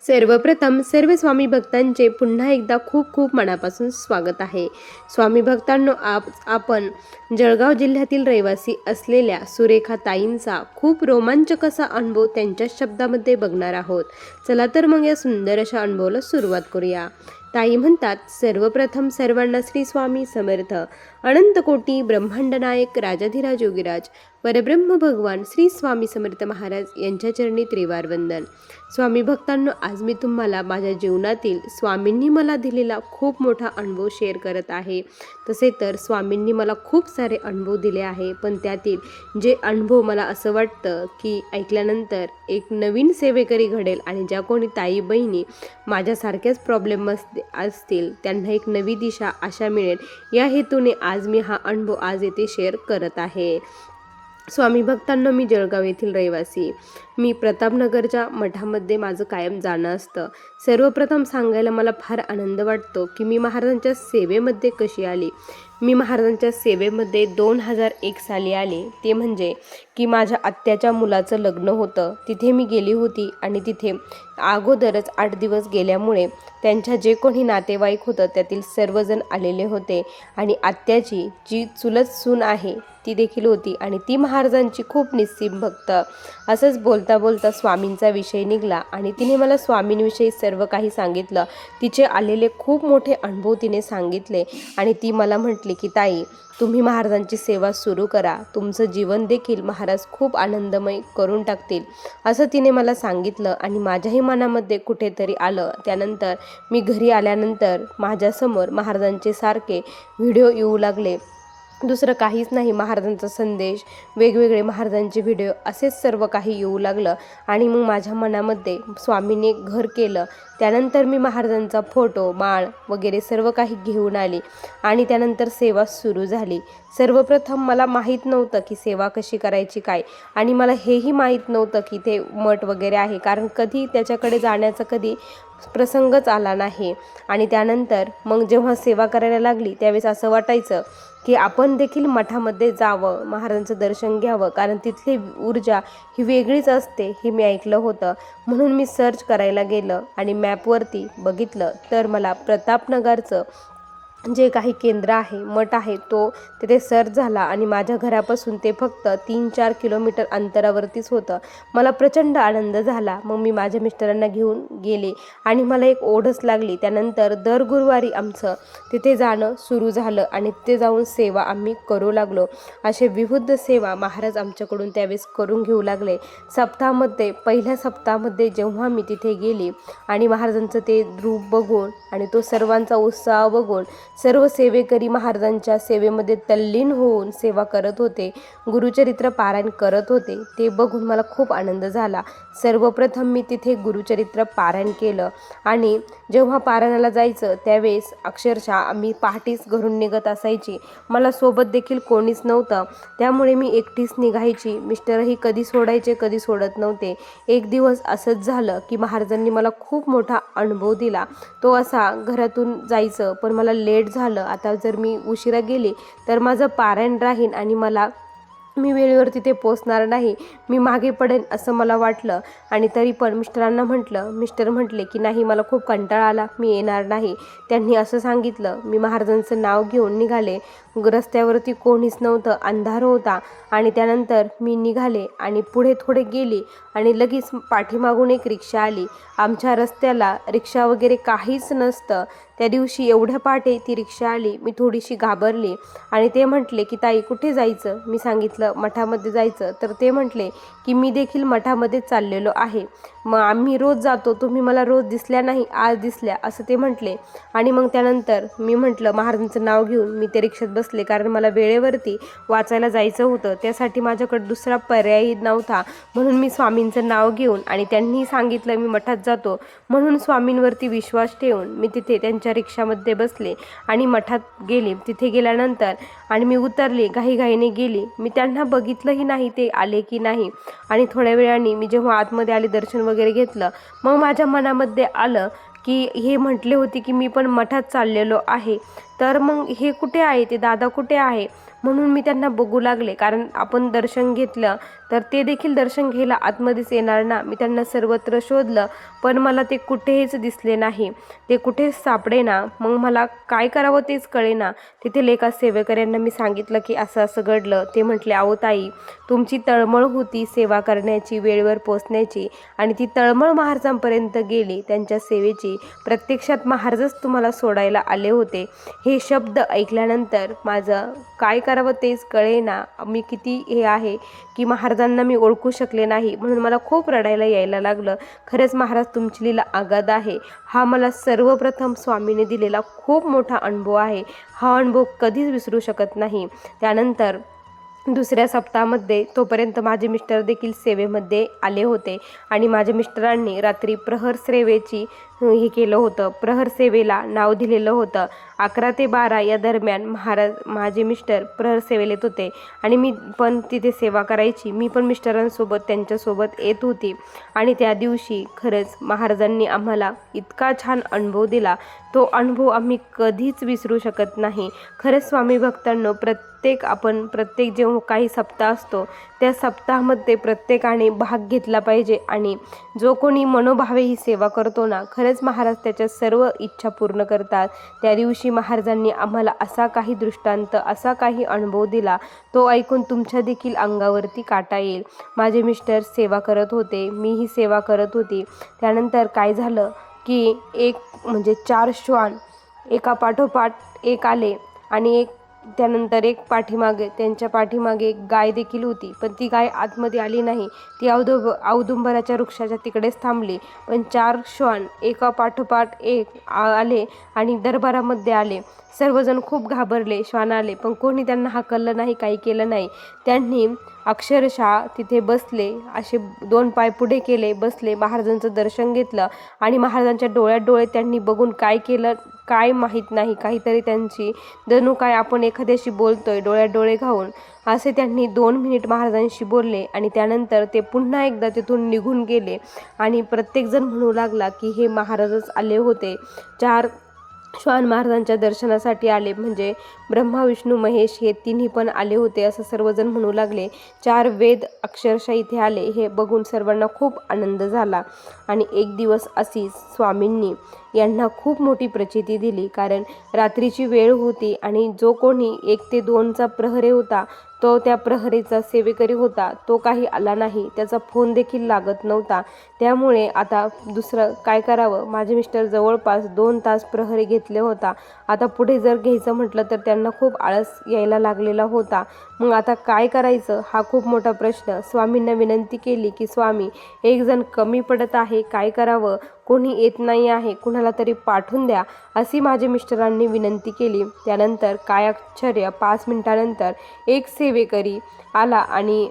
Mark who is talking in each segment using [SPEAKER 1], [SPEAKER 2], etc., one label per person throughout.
[SPEAKER 1] सर्वप्रथम सर्व स्वामी भक्तांचे पुन्हा एकदा खूप खूप मनापासून स्वागत आहे. स्वामी भक्तांनो, आपण जळगाव जिल्ह्यातील रहिवासी असलेल्या सुरेखा ताईंचा खूप रोमांचक असा अनुभव त्यांच्या शब्दामध्ये बघणार आहोत. चला तर मग या सुंदर अशा अनुभवाला सुरुवात करूया. ताई म्हणतात, सर्वप्रथम सर्वांना श्री स्वामी समर्थ. अनंत कोटी ब्रह्मांड नायक राजाधिराज योगीराज परब्रह्म भगवान श्री स्वामी समर्थ महाराज यांच्या चरणी त्रिवार वंदन. स्वामी भक्तांनो, आज मी तुम्हाला माझ्या जीवनातील स्वामींनी मला दिलेला खूप मोठा अनुभव शेअर करत आहे. तसे तर स्वामींनी मला खूप सारे अनुभव दिले आहे, पण त्यातील जे अनुभव मला असं वाटतं की ऐकल्यानंतर एक नवीन सेवेकरी घडेल आणि ज्या कोणी ताई बहिणी माझ्यासारख्याच प्रॉब्लेम असतील त्यांना एक नवी दिशा आशा मिळेल, या हेतूने आज मी हा अनुभव आज येथे शेअर करत आहे. स्वामी भक्तांनो, मी जळगाव येथील रहिवासी. मी प्रतापनगरच्या मठामध्ये माझं कायम जाणं असतं. सर्वप्रथम सांगायला मला फार आनंद वाटतो की मी महाराजांच्या सेवेमध्ये कशी आली. मी महाराजांच्या सेवेमध्ये 2001 साली आले. ते म्हणजे की माझ्या आत्याच्या मुलाचं लग्न होतं, तिथे मी गेली होती आणि तिथे अगोदरच 8 दिवस गेल्यामुळे त्यांच्या जे कोणी नातेवाईक होतं त्यातील सर्वजण आलेले होते आणि आत्याची जी चुलत सून आहे ती देखील होती आणि ती महाराजांची खूप निस्सीम भक्त. असंच बोलता बोलता स्वामींचा विषय निघाला आणि तिने मला स्वामींविषयी सर्व काही सांगितलं. तिचे आलेले खूप मोठे अनुभव तिने सांगितले आणि ती मला म्हटली की ताई, तुम्ही महाराजांची सेवा सुरू करा, तुमचं जीवन देखील महाराज खूप आनंदमय करून टाकतील, असं तिने मला सांगितलं. आणि माझ्याही मनामध्ये कुठेतरी आलं. त्यानंतर मी घरी आल्यानंतर माझ्यासमोर महाराजांचे सारखे व्हिडिओ येऊ लागले. दुसरं काहीच नाही, महाराजांचा संदेश, वेगवेगळे महाराजांचे व्हिडिओ असेच सर्व काही येऊ लागलं आणि मग माझ्या मनामध्ये स्वामीने घर केलं. त्यानंतर मी महाराजांचा फोटो, माळ वगैरे सर्व काही घेऊन आली आणि त्यानंतर सेवा सुरू झाली. सर्वप्रथम मला माहीत नव्हतं की सेवा कशी करायची काय, आणि मला हेही माहीत नव्हतं की ते मठ वगैरे आहे, कारण कधी त्याच्याकडे जाण्याचा कधी प्रसंगच आला नाही. आणि त्यानंतर मग जेव्हा सेवा करायला लागली त्यावेळेस असं वाटायचं की आपण देखील मठामध्ये जावं, महाराजांचं दर्शन घ्यावं, कारण तिथली ऊर्जा ही वेगळीच असते हे मी ऐकलं होतं. म्हणून मी सर्च करायला गेलं आणि मॅपवरती बघितलं तर मला प्रतापनगरचं जे काही केंद्र आहे, मठ आहे, तो तिथे सर्च झाला आणि माझ्या घरापासून ते फक्त 3-4 किलोमीटर अंतरावरतीच होतं. मला प्रचंड आनंद झाला. मग मी माझ्या मिस्टरांना घेऊन गेले आणि मला एक ओढच लागली. त्यानंतर दर गुरुवारी आमचं तिथे जाणं सुरू झालं आणि तिथे जाऊन सेवा आम्ही करू लागलो. असे विविध सेवा महाराज आमच्याकडून त्यावेळेस करून घेऊ लागले. सप्ताहामध्ये, पहिल्या सप्ताहामध्ये जेव्हा मी तिथे गेली आणि महाराजांचं ते रूप बघून आणि तो सर्वांचा उत्साह बघून सर्व सेवेकरी महाराजांच्या सेवेमध्ये तल्लीन होऊन सेवा करत होते, गुरुचरित्र पारायण करत होते, ते बघून मला खूप आनंद झाला. सर्वप्रथम मी तिथे गुरुचरित्र पारायण केलं आणि जेव्हा पारायणाला जायचं त्यावेळेस अक्षरशः आम्ही पहाटेच घरून निघत असायची. मला सोबत देखील कोणीच नव्हतं, त्यामुळे मी एकटीच निघायची. मिस्टरही कधी सोडायचे कधी सोडत नव्हते. एक दिवस असंच झालं की महाराजांनी मला खूप मोठा अनुभव दिला. तो असा, घरातून जायचं पण मला लेट झालं. आता जर मी उशिरा गेले तर माझं पारायण राहीन आणि मी वेळेवर तिथे पोचणार नाही, मी मागे पडेन असं मला वाटलं. आणि तरी पण मिस्टरांना म्हटलं, मिस्टर म्हटले की नाही, मला खूप कंटाळा आला, मी येणार नाही. त्यांनी असं सांगितलं. मी महाराजांचं नाव घेऊन निघाले. रस्त्यावरती कोणीच नव्हतं, अंधार होता. आणि त्यानंतर मी निघाले आणि पुढे थोडे गेले आणि लगेच पाठीमागून एक रिक्षा आली. आमच्या रस्त्याला रिक्षा वगैरे काहीच नसतं. त्या दिवशी एवढ्या पहाटे ती रिक्षा आली. मी थोडीशी घाबरली आणि ते म्हटले की ताई, कुठे जायचं. मी सांगितलं मठामध्ये जायचं. तर ते म्हटले की मी देखील मठामध्ये चाललेलो आहे, मग आम्ही रोज जातो, तुम्ही मला रोज दिसल्या नाही, आज दिसल्या, असं ते म्हटले. आणि मग त्यानंतर मी म्हटलं, महाराजांचं नाव घेऊन मी त्या रिक्षात बसले, कारण मला वेळेवरती वाचायला जायचं होतं. त्यासाठी माझ्याकडे दुसरा पर्यायही नव्हता. म्हणून मी स्वामींचं नाव घेऊन आणि त्यांनी सांगितलं मी मठात जातो म्हणून स्वामींवरती विश्वास ठेवून मी तिथे त्यांच्या रिक्षामध्ये बसले आणि मठात गेले. तिथे गेल्यानंतर आणि मी उतरले, घाईघाईने गेली. मी त्यांना बघितलंही नाही ते आले की नाही. आणि थोड्या वेळाने मी जेव्हा आतमध्ये आले, दर्शन वगैरे घेतलं, मग माझ्या मनामध्ये आलं की हे म्हटले होते की मी पण मठात चाललेलो आहे, तर मग हे कुठे आहे, ते दादा कुठे आहे, म्हणून मी त्यांना बघू लागले. कारण आपण दर्शन घेतलं तर ते देखील दर्शन घ्यायला आतमध्येच येणार ना. मी त्यांना सर्वत्र शोधलं, पण मला ते कुठेच दिसले नाही, ते कुठेच सापडेना. मग मला काय करावं तेच कळेना. तेथील एका सेवेकऱ्यांना मी सांगितलं की असं असं घडलं. ते म्हटले, अहो ताई, तुमची तळमळ होती सेवा करण्याची, वेळेवर पोचण्याची, आणि ती तळमळ महाराजांपर्यंत गेली, त्यांच्या सेवेची. प्रत्यक्षात महाराजच तुम्हाला सोडायला आले होते. हे शब्द ऐकल्यानंतर माझं काय करावं तेच कळेना. मी किती हे आहे की महाराजांना मी ओळखू शकले नाही, म्हणून मला खूप रडायला यायला लागलं. खरंच महाराज, तुमची लीला अगाध आहे. हा मला सर्वप्रथम स्वामीने दिलेला खूप मोठा अनुभव आहे. हा अनुभव कधीच विसरू शकत नाही. त्यानंतर दुसऱ्या सप्ताहामध्ये, तोपर्यंत माझे मिस्टर देखील सेवेमध्ये आले होते आणि माझ्या मिस्टरांनी रात्री प्रहर सेवेची हे केलं होतं. प्रहर सेवेला नाव दिलेलं होतं. 11 ते 12 या दरम्यान माझे मिस्टर प्रहर सेवेला येत होते आणि मी पण तिथे सेवा करायची. मी पण मिस्टरांसोबत त्यांच्यासोबत येत होती. आणि त्या दिवशी खरंच महाराजांनी आम्हाला इतका छान अनुभव दिला. तो अनुभव आम्ही कधीच विसरू शकत नाही. खरंच स्वामी भक्तांनो, प्रत्येक जेव्हा काही सप्ताह असतो त्या सप्ताहामध्ये प्रत्येकाने भाग घेतला पाहिजे. आणि जो कोणी मनोभावे ही सेवा करतो ना, खरंच महाराज त्याच्या सर्व इच्छा पूर्ण करतात. त्या दिवशी महाराजांनी आम्हाला असा काही दृष्टांत, असा काही अनुभव दिला, तो ऐकून तुमच्या देखील अंगावरती काटा येईल. माझे मिस्टर सेवा करत होते, मीही सेवा करत होती. त्यानंतर काय झालं की म्हणजे 4 श्वान एका पाठोपाठ एक आले आणि त्यानंतर पाठीमागे, त्यांच्या पाठीमागे एक गाय देखील होती. पण ती गाय आतमध्ये आली नाही, ती औदुंबराच्या वृक्षाच्या तिकडेच थांबली. पण 4 श्वान एका पाठोपाठ एक आले आणि दरबारामध्ये आले. सर्वजण खूप घाबरले. श्वान आले पण कोणी त्यांना हाकललं नाही, काही केलं नाही. त्यांनी अक्षरशः तिथे बसले, असे 2 पाय पुढे केले, बसले, महाराजांचं दर्शन घेतलं आणि महाराजांच्या डोळ्यात डोळे त्यांनी बघून काय केलं काय माहीत नाही, काहीतरी त्यांची जणू काय आपण एखाद्याशी बोलतोय डोळ्यात डोळे घालून, असे त्यांनी 2 मिनिट महाराजांशी बोलले आणि त्यानंतर ते पुन्हा एकदा तिथून निघून गेले. आणि प्रत्येकजण म्हणू लागला की हे महाराजच आले होते. 4 श्वान महाराजांच्या दर्शनासाठी आले, म्हणजे ब्रह्मा विष्णू महेश हे तिन्ही पण आले होते, असं सर्वजण म्हणू लागले. 4 वेद अक्षरशः इथे आले. हे बघून सर्वांना खूप आनंद झाला. आणि एक दिवस अशीच स्वामींनी यांना खूप मोठी प्रचिती दिली. कारण रात्रीची वेळ होती आणि जो कोणी 1 ते 2चा प्रहरी होता, तो त्या प्रहरीचा सेवेकरी होता, तो काही आला नाही, त्याचा फोन देखील लागत नव्हता. त्यामुळे आता दुसरं काय करावं. माझे मिस्टर जवळपास 2 तास प्रहरी घेतले होता. आता पुढे जर घ्यायचं म्हटलं तर त्यांना खूप आळस यायला लागलेला होता. मग आता काय करायचं हा खूप मोठा प्रश्न. स्वामींना विनंती केली की स्वामी, एक जण कमी पडत आहे, काय करावं, कोणी येत नाही आहे, कुणाला तरी पाठवून द्या, अशी माझ्या मिस्टरांनी विनंती केली. त्यानंतर काय आश्चर्य, 5 मिनिटानंतर एक सेवेकरी आला आणि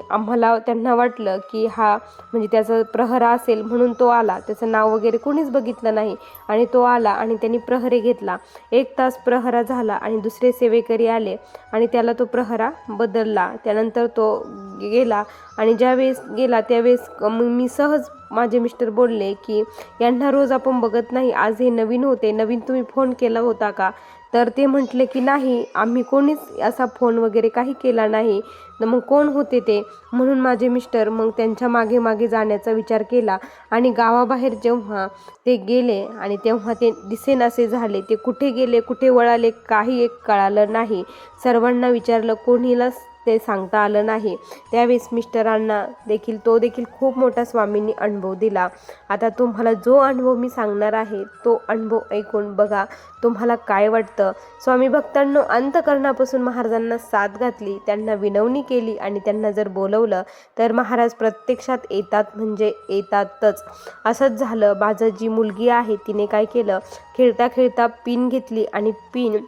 [SPEAKER 1] त्यांना वाटलं की हा म्हणजे त्याचा प्रहरा असेल म्हणून तो आला. त्याचं नाव वगैरे कोणीच बघितलं नाही आणि तो आला आणि त्यांनी प्रहरी घेतला. 1 तास प्रहरा झाला आणि दुसरे सेवेकरी आले आणि त्याला तो प्रहरा बदलला. त्यानंतर तो गेला आणि ज्यावेळेस गेला त्यावेळेस मी सहज माझे मिस्टर बोलले की यांना रोज आपण बघत नाही, आज हे नवीन होते, नवीन तुम्ही फोन केला होता का? तर ते म्हटले की नाही, आम्ही कोणीच असा फोन वगैरे काही केला नाही. मग कोण होते ते? म्हणून माझे मिस्टर मग त्यांच्या मागे मागे जाण्याचा विचार केला आणि गावाबाहेर जेव्हा ते गेले आणि तेव्हा ते दिसेनासे झाले. ते कुठे गेले, कुठे वळाले, काही एक कळालं नाही. सर्वांना विचारलं, कोणीलाच ते सांगता आलं नाही. त्यावेळेस मिस्टरांना देखील खूप मोठा स्वामींनी अनुभव दिला. आता तुम्हाला जो अनुभव मी सांगणार आहे तो अनुभव ऐकून बघा, तुम्हाला काय वाटतं. स्वामी भक्तांनो, अंतःकरणापासून महाराजांना साथ घातली, त्यांना विनवणी केली आणि त्यांना जर बोलवलं तर महाराज प्रत्यक्षात येतात, म्हणजे येतातच. असंच झालं. माझं जी मुलगी आहे तिने काय केलं, खेळता खेळता पिन घेतली आणि पिन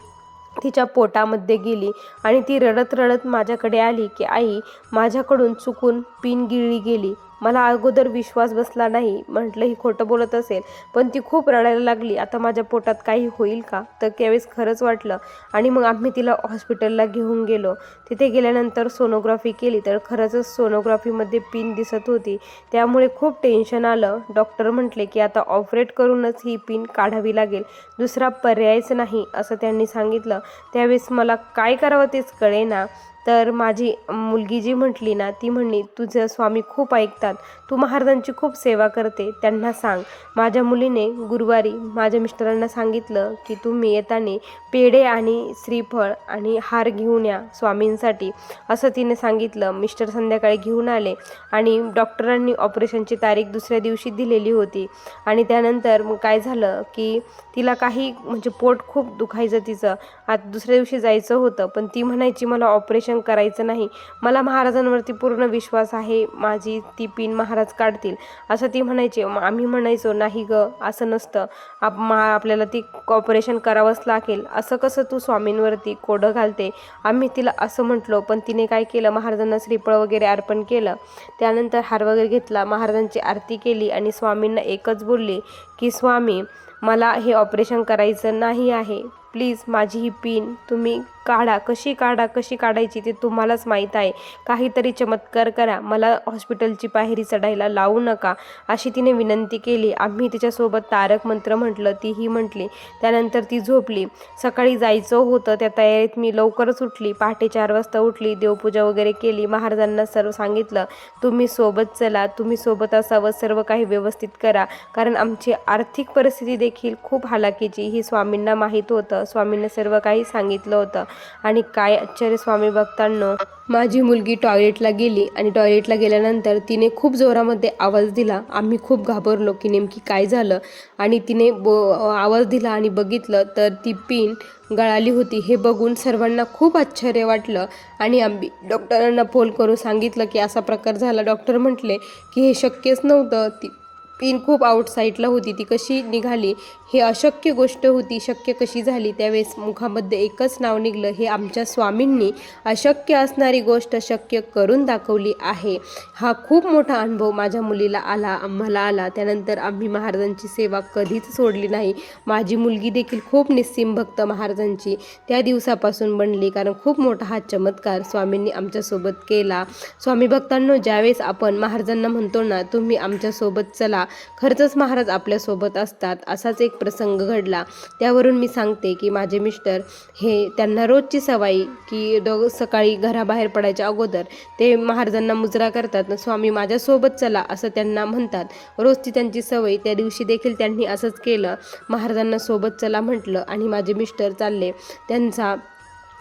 [SPEAKER 1] तिच्या पोटामध्ये गेली आणि ती रडत रडत माझ्याकडे आली की आई, माझ्याकडून चुकून पिन गिळली गेली. मला अगोदर विश्वास बसला नाही, म्हटलं ही खोटं बोलत असेल, पण ती खूप रडायला लागली. आता माझ्या पोटात काही होईल का? तर त्यावेळेस खरंच वाटलं आणि मग आम्ही तिला हॉस्पिटलला घेऊन गेलो. तिथे गेल्यानंतर सोनोग्राफी केली तर खरंच सोनोग्राफीमध्ये पिन दिसत होती. त्यामुळे खूप टेन्शन आलं. डॉक्टर म्हटले की आता ऑपरेट करूनच ही पिन काढावी लागेल, दुसरा पर्यायच नाही असं त्यांनी सांगितलं. त्यावेळेस मला काय करावं तेच कळेना. तर माझी मुलगी जी म्हटली ना, ती म्हणली तुझं स्वामी खूप ऐकतात, तू महाराजांची खूप सेवा करते, त्यांना सांग. माझ्या मुलीने गुरुवारी माझ्या मिस्टरांना सांगितलं की तुम्ही येताना पेढे आणि श्रीफळ आणि हार घेऊन या स्वामींसाठी, असं तिने सांगितलं. मिस्टर संध्याकाळी घेऊन आले आणि डॉक्टरांनी ऑपरेशनची तारीख दुसऱ्या दिवशी दिलेली होती. आणि त्यानंतर मग काय झालं की तिला काही म्हणजे पोट खूप दुखायचं तिचं. आता दुसऱ्या दिवशी जायचं होतं, पण ती म्हणायची मला ऑपरेशन करायचं नाही, मला महाराजांवरती पूर्ण विश्वास आहे, माझी ती पिन महाराज काढतील असं ती म्हणायची. आम्ही म्हणायचो नाही गं, असं नसतं, आपल्याला ती ऑपरेशन करावंच लागेल, असं कसं तू स्वामींवरती कोडं घालते. आम्ही तिला असं म्हटलो, पण तिने काय केलं, महाराजांना श्रीफळ वगैरे अर्पण केलं. त्यानंतर हार वगैरे घेतला, महाराजांची आरती केली आणि स्वामींना एकच बोलली की स्वामी मला हे ऑपरेशन करायचं नाही आहे, प्लीज माझी ही पिन तुम्ही काढा, कशी काढायची ते तुम्हालाच माहीत आहे, काहीतरी चमत्कार करा, मला हॉस्पिटलची पायरी चढायला लावू नका, अशी तिने विनंती केली. आम्ही तिच्यासोबत तारक मंत्र म्हटलं, तीही म्हटली. त्यानंतर ती झोपली. सकाळी जायचं होतं, त्या तयारीत मी लवकरच उठली, पहाटे 4 वाजता उठली, देवपूजा वगैरे केली. महाराजांना सर्व सांगितलं तुम्ही सोबत चला, तुम्ही सोबत असावं, सर्व काही व्यवस्थित करा, कारण आमची आर्थिक परिस्थिती देखील खूप हालाकीची ही स्वामींना माहीत होतं. स्वामींना सर्व काही सांगितलं होतं. आणि काय आश्चर्य स्वामी भक्तांनो, माझी मुलगी टॉयलेटला गेली आणि टॉयलेटला गेल्यानंतर तिने खूप जोरामध्ये आवाज दिला. आम्ही खूप घाबरलो की नेमकी काय झालं. आणि तिने आवाज दिला आणि बघितलं तर ती पिन गळाली होती. हे बघून सर्वांना खूप आश्चर्य वाटलं आणि आम्ही डॉक्टरांना फोन करून सांगितलं की असा प्रकार झाला. डॉक्टर म्हटले की हे शक्यच नव्हतं, ती पिन खूप आउटसाईडला होती, ती कशी निघाली, हे अशक्य गोष्ट होती, शक्य कशी झाली. त्यावेळेस मुखामध्ये एकच नाव निघलं, हे आमच्या स्वामींनी अशक्य असणारी गोष्ट शक्य करून दाखवली आहे. हा खूप मोठा अनुभव माझ्या मुलीला आला, आम्हाला आला. त्यानंतर आम्ही महाराजांची सेवा कधीच सोडली नाही. माझी मुलगी देखील खूप निस्सीम भक्त महाराजांची त्या दिवसापासून बनली, कारण खूप मोठा हा चमत्कार स्वामींनी आमच्यासोबत केला. स्वामी भक्तांनो, ज्यावेळेस आपण महाराजांना म्हणतो ना तुम्ही आमच्यासोबत चला, खरंच महाराज आपल्यासोबत असतात. असाच एक प्रसंग घडला. त्यावरून मी सांगते की माझे मिस्टर हे त्यांना रोजची सवय की सकाळी घराबाहेर पडायच्या अगोदर ते महाराजांना मुजरा करतात, स्वामी माझ्यासोबत चला असं त्यांना म्हणतात. रोजची त्यांची सवय. त्या दिवशी देखील त्यांनी असंच केलं, महाराजांना सोबत चला म्हटलं आणि माझे मिस्टर चालले. त्यांचा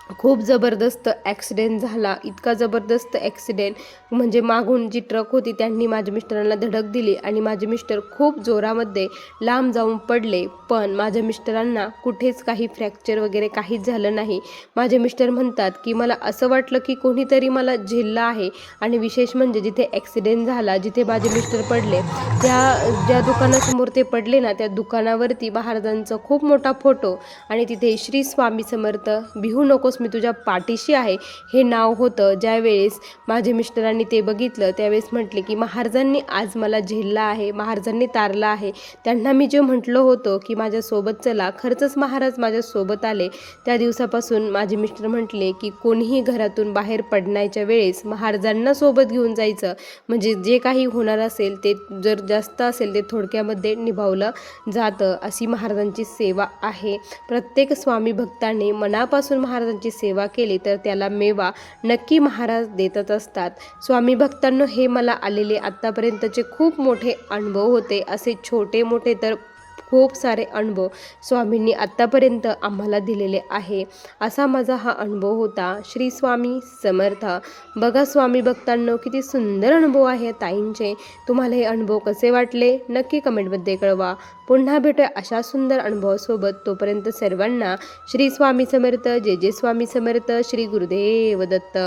[SPEAKER 1] खूप जबरदस्त ॲक्सिडेंट झाला. इतका जबरदस्त ॲक्सिडेंट म्हणजे मागून जी ट्रक होती त्यांनी माझ्या मिस्टरांना धडक दिली आणि माझे मिस्टर खूप जोरामध्ये लांब जाऊन पडले. पण माझ्या मिस्टरांना कुठेच काही फ्रॅक्चर वगैरे काहीच झालं नाही. माझे मिस्टर म्हणतात की मला असं वाटलं की कोणीतरी मला झेललं आहे. आणि विशेष म्हणजे जिथे ॲक्सिडेंट झाला, जिथे माझे मिस्टर पडले, ज्या दुकानासमोर ते पडले ना, त्या दुकानावरती महाराजांचा खूप मोठा फोटो आणि तिथे श्री स्वामी समर्थ, भिवू नकोस मी तुझ्या पाठीशी आहे, हे नाव होतं. ज्यावेळेस माझे मिस्टरांनी ते बघितलं त्यावेळेस म्हटले की महाराजांनी आज मला झेलला आहे, महाराजांनी तारला आहे. त्यांना मी जे म्हटलं होतं की माझ्यासोबत चला, खरंच महाराज माझ्यासोबत आले. त्या दिवसापासून माझे मिस्टर म्हटले की कोणीही घरातून बाहेर पडण्याच्या वेळेस महाराजांना सोबत घेऊन जायचं, म्हणजे जे काही होणार असेल ते जर जास्त असेल ते थोडक्यामध्ये निभावलं जातं. अशी महाराजांची सेवा आहे. प्रत्येक स्वामी भक्ताने मनापासून महाराजांची सेवा केली तर त्याला मेवा नक्की महाराज देतच असतात. स्वामी भक्तांनो, हे मला आलेले आत्तापर्यंतचे खूप मोठे अनुभव होते. असे छोटे मोठे तर खूप सारे अनुभव स्वामींनी आत्तापर्यंत आम्हाला दिलेले आहे. असा माझा हा अनुभव होता. श्री स्वामी समर्थ. बघा स्वामी भक्तांनो, किती सुंदर अनुभव आहे ताईंचे. तुम्हाला हे अनुभव कसे वाटले नक्की कमेंटमध्ये कळवा. पुन्हा भेटूया अशा सुंदर अनुभवासोबत. तोपर्यंत सर्वांना श्री स्वामी समर्थ. जय जय स्वामी समर्थ. श्री गुरुदेव दत्त.